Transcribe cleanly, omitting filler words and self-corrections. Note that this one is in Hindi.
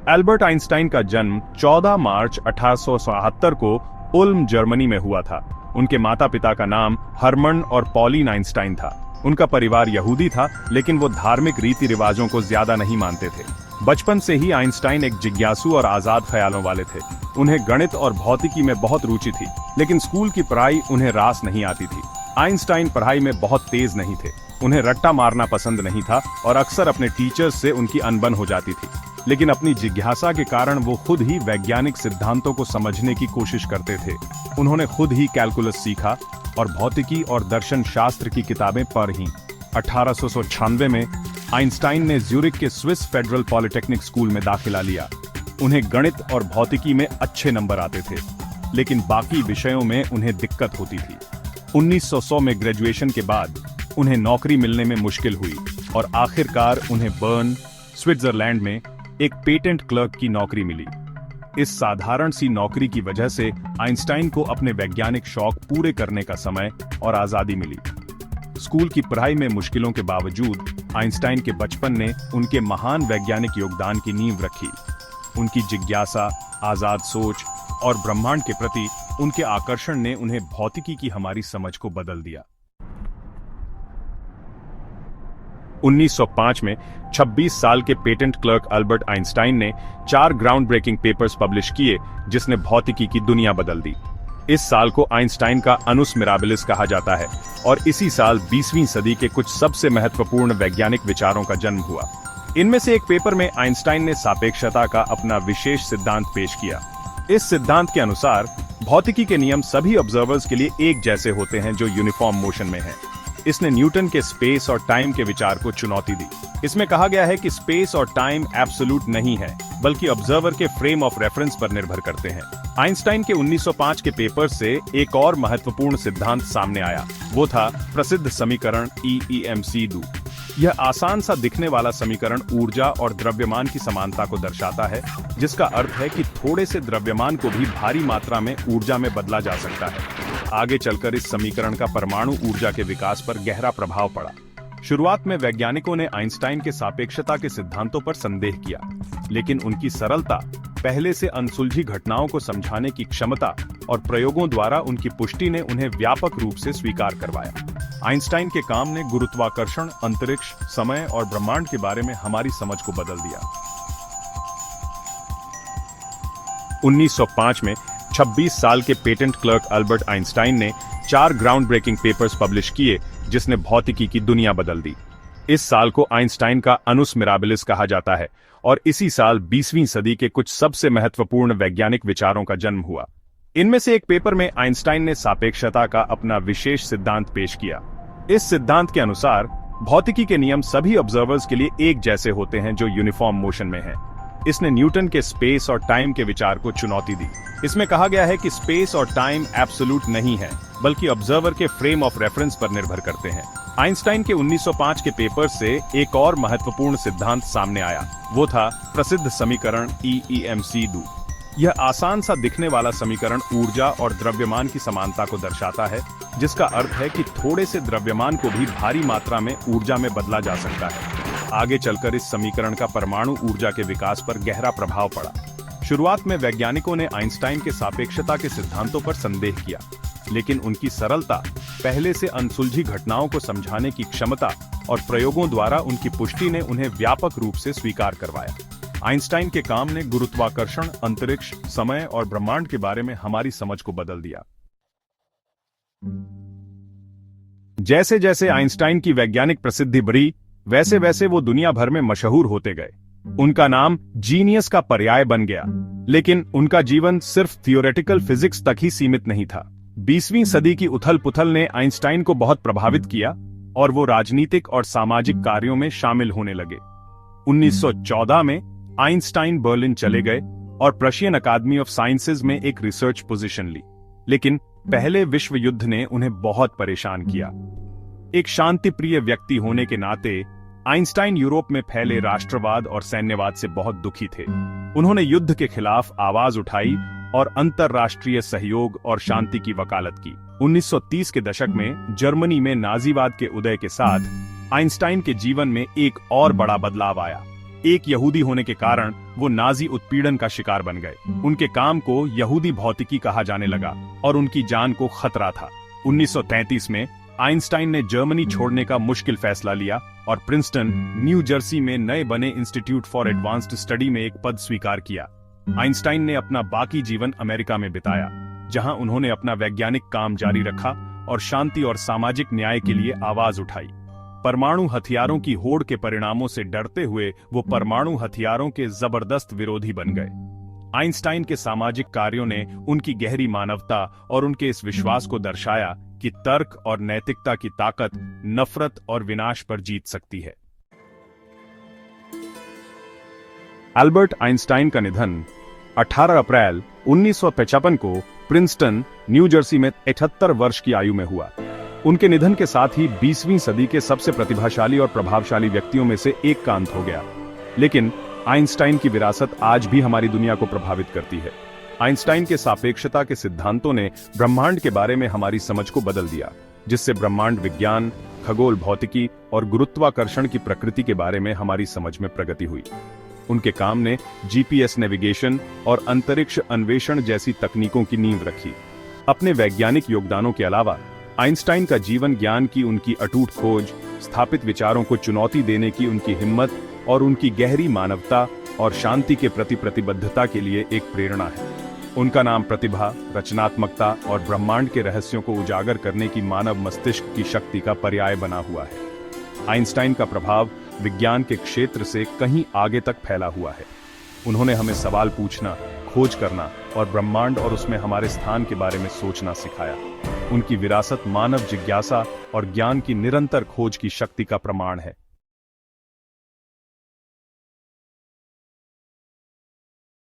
एल्बर्ट आइंस्टाइन का जन्म 14 मार्च 1877 को उल्म, जर्मनी में हुआ था। उनके माता पिता का नाम हरमन और पॉलिन आइंस्टाइन था। उनका परिवार यहूदी था, लेकिन वो धार्मिक रीति रिवाजों को ज्यादा नहीं मानते थे। बचपन से ही आइंस्टाइन एक जिज्ञासु और आजाद ख्यालों वाले थे। उन्हें गणित और भौतिकी में बहुत रुचि थी, लेकिन स्कूल की पढ़ाई उन्हें रास नहीं आती थी। आइंस्टाइन पढ़ाई में बहुत तेज नहीं थे। उन्हें रट्टा मारना पसंद नहीं था और अक्सर अपने टीचर्स से उनकी अनबन हो जाती थी। लेकिन अपनी जिज्ञासा के कारण वो खुद ही वैज्ञानिक सिद्धांतों को समझने की कोशिश करते थे। उन्होंने खुद ही कैलकुलस सीखा और भौतिकी और दर्शन शास्त्र की किताबें पढ़ीं। 1896 में आइंस्टाइन ने ज्यूरिख के स्विस फेडरल पॉलिटेक्निक स्कूल में दाखिला लिया। उन्हें गणित और भौतिकी में अच्छे नंबर आते थे, लेकिन बाकी विषयों में उन्हें दिक्कत होती थी। 1900 में ग्रेजुएशन के बाद उन्हें नौकरी मिलने में मुश्किल हुई और आखिरकार उन्हें बर्न, स्विट्जरलैंड में एक पेटेंट क्लर्क की नौकरी मिली। इस साधारण सी नौकरी की वजह से आइंस्टाइन को अपने वैज्ञानिक शौक पूरे करने का समय और आजादी मिली। स्कूल की पढ़ाई में मुश्किलों के बावजूद आइंस्टाइन के बचपन ने उनके महान वैज्ञानिक योगदान की नींव रखी। उनकी जिज्ञासा, आजाद सोच और ब्रह्मांड के प्रति उनके आकर्षण ने उन्हें भौतिकी की हमारी समझ को बदल दिया। 1905 में 26 साल के पेटेंट क्लर्क अल्बर्ट आइंस्टाइन ने 4 ग्राउंड ब्रेकिंग पेपर्स पब्लिश किए, जिसने भौतिकी की दुनिया बदल दी। इस साल को आइंस्टाइन का अनुस मिराबिलिस कहा जाता है और इसी साल 20वीं सदी के कुछ सबसे महत्वपूर्ण वैज्ञानिक विचारों का जन्म हुआ। इनमें से एक पेपर में आइंस्टाइन ने सापेक्षता का अपना विशेष सिद्धांत पेश किया। इस सिद्धांत के अनुसार भौतिकी के नियम सभी ऑब्जर्वर्स के लिए एक जैसे होते हैं जो यूनिफॉर्म मोशन में हैं। इसने न्यूटन के स्पेस और टाइम के विचार को चुनौती दी। इसमें कहा गया है कि स्पेस और टाइम एब्सोल्यूट नहीं है, बल्कि ऑब्जर्वर के फ्रेम ऑफ रेफरेंस पर निर्भर करते हैं। आइंस्टाइन के 1905 के पेपर से एक और महत्वपूर्ण सिद्धांत सामने आया। वो था प्रसिद्ध समीकरण EEmc2। यह आसान सा दिखने वाला समीकरण ऊर्जा और द्रव्यमान की समानता को दर्शाता है, जिसका अर्थ है कि थोड़े से द्रव्यमान को भी भारी मात्रा में ऊर्जा में बदला जा सकता है। आगे चलकर इस समीकरण का परमाणु ऊर्जा के विकास पर गहरा प्रभाव पड़ा। शुरुआत में वैज्ञानिकों ने आइंस्टाइन के सापेक्षता के सिद्धांतों पर संदेह किया, लेकिन उनकी सरलता, पहले से अनसुलझी घटनाओं को समझाने की क्षमता और प्रयोगों द्वारा उनकी पुष्टि ने उन्हें व्यापक रूप से स्वीकार करवाया। आइंस्टाइन के काम ने गुरुत्वाकर्षण, अंतरिक्ष, समय और ब्रह्मांड के बारे में हमारी समझ को बदल दिया। 1905 में 26 साल के पेटेंट क्लर्क अल्बर्ट आइंस्टाइन ने 4 ग्राउंड ब्रेकिंग पेपर्स पब्लिश किए, जिसने भौतिकी की दुनिया बदल दी। इस साल को आइंस्टाइन का अनुस मिराबिलिस कहा जाता है और इसी साल 20वीं सदी के कुछ सबसे महत्वपूर्ण वैज्ञानिक विचारों का जन्म हुआ। इनमें से एक पेपर में आइंस्टाइन ने सापेक्षता का अपना विशेष सिद्धांत पेश किया। इस सिद्धांत के अनुसार भौतिकी के नियम सभी ऑब्जर्वर्स के लिए एक जैसे होते हैं जो यूनिफॉर्म मोशन में हैं। इसने न्यूटन के स्पेस और टाइम के विचार को चुनौती दी। इसमें कहा गया है कि स्पेस और टाइम एब्सोल्यूट नहीं है, बल्कि ऑब्जर्वर के फ्रेम ऑफ रेफरेंस पर निर्भर करते हैं। आइंस्टाइन के 1905 के पेपर से एक और महत्वपूर्ण सिद्धांत सामने आया। वो था प्रसिद्ध समीकरण EEmc2। यह आसान सा दिखने वाला समीकरण ऊर्जा और द्रव्यमान की समानता को दर्शाता है, जिसका अर्थ है कि थोड़े से द्रव्यमान को भी भारी मात्रा में ऊर्जा में बदला जा सकता है। आगे चलकर इस समीकरण का परमाणु ऊर्जा के विकास पर गहरा प्रभाव पड़ा। शुरुआत में वैज्ञानिकों ने आइंस्टाइन के सापेक्षता के सिद्धांतों पर संदेह किया, लेकिन उनकी सरलता, पहले से अनसुलझी घटनाओं को समझाने की क्षमता और प्रयोगों द्वारा उनकी पुष्टि ने उन्हें व्यापक रूप से स्वीकार करवाया। आइंस्टाइन के काम ने गुरुत्वाकर्षण, अंतरिक्ष, समय और ब्रह्मांड के बारे में हमारी समझ को बदल दिया। जैसे जैसे आइंस्टाइन की वैज्ञानिक प्रसिद्धि बढ़ी, वैसे वैसे वो दुनिया भर में मशहूर होते गए। उनका नाम जीनियस का पर्याय बन गया, लेकिन उनका जीवन सिर्फ थियोरेटिकल फिजिक्स तक ही सीमित नहीं था। 20वीं सदी की उथल पुथल ने आइंस्टाइन को बहुत प्रभावित किया और वो राजनीतिक और सामाजिक कार्यों में शामिल होने लगे। 1914 में आइंस्टाइन बर्लिन चले गए और प्रशियन अकादमी ऑफ साइंसेज में एक रिसर्च पोजीशन ली, लेकिन पहले विश्व युद्ध ने उन्हें बहुत परेशान किया। एक शांतिप्रिय व्यक्ति होने के नाते आइंस्टाइन यूरोप में फैले राष्ट्रवाद और सैन्यवाद से बहुत दुखी थे। उन्होंने युद्ध के खिलाफ आवाज उठाई और अंतरराष्ट्रीय सहयोग और शांति की वकालत की। 1930 के दशक में जर्मनी में नाजीवाद के उदय के साथ आइंस्टाइन के जीवन में एक और बड़ा बदलाव आया। एक यहूदी होने के कारण वो नाजी उत्पीड़न का शिकार बन गए। उनके काम को यहूदी भौतिकी कहा जाने लगा और उनकी जान को खतरा था। 1933 में आइंस्टाइन ने जर्मनी छोड़ने का मुश्किल फैसला लिया और प्रिंसटन, न्यू जर्सी में नए बने इंस्टीट्यूट फॉर एडवांस्ड स्टडी में एक पद स्वीकार किया। आइंस्टाइन ने अपना बाकी जीवन अमेरिका में बिताया, जहां उन्होंने अपना वैज्ञानिक काम जारी रखा और शांति और सामाजिक न्याय के लिए आवाज उठाई। परमाणु हथियारों की होड़ के परिणामों से डरते हुए वो परमाणु हथियारों के जबरदस्त विरोधी बन गए। आइंस्टाइन के सामाजिक कार्यों ने उनकी गहरी मानवता और उनके इस विश्वास को दर्शाया कि तर्क और नैतिकता की ताकत नफरत और विनाश पर जीत सकती है। एल्बर्ट आइंस्टाइन का निधन 18 अप्रैल 1955 को प्रिंसटन, न्यू जर्सी में 78 वर्ष की आयु में हुआ। उनके निधन के साथ ही 20वीं सदी के सबसे प्रतिभाशाली और प्रभावशाली व्यक्तियों में से एक का अंत हो गया। लेकिन आइंस्टाइन की विरासत आज भी हमारी दुनिया को प्रभावित करती है। आइंस्टाइन के सापेक्षता के सिद्धांतों ने ब्रह्मांड के बारे में हमारी समझ को बदल दिया, जिससे ब्रह्मांड विज्ञान, खगोल भौतिकी और गुरुत्वाकर्षण की प्रकृति के बारे में हमारी समझ में प्रगति हुई। उनके काम ने जीपीएस नेविगेशन और अंतरिक्ष अन्वेषण जैसी तकनीकों की नींव रखी। अपने वैज्ञानिक योगदानों के अलावा आइंस्टाइन का जीवन ज्ञान की उनकी अटूट खोज, स्थापित विचारों को चुनौती देने की उनकी हिम्मत और उनकी गहरी मानवता और शांति के प्रति प्रतिबद्धता के लिए एक प्रेरणा है। उनका नाम प्रतिभा, रचनात्मकता और ब्रह्मांड के रहस्यों को उजागर करने की मानव मस्तिष्क की शक्ति का पर्याय बना हुआ है। आइंस्टाइन का प्रभाव विज्ञान के क्षेत्र से कहीं आगे तक फैला हुआ है। उन्होंने हमें सवाल पूछना, खोज करना और ब्रह्मांड और उसमें हमारे स्थान के बारे में सोचना सिखाया। उनकी विरासत मानव जिज्ञासा और ज्ञान की निरंतर खोज की शक्ति का प्रमाण है।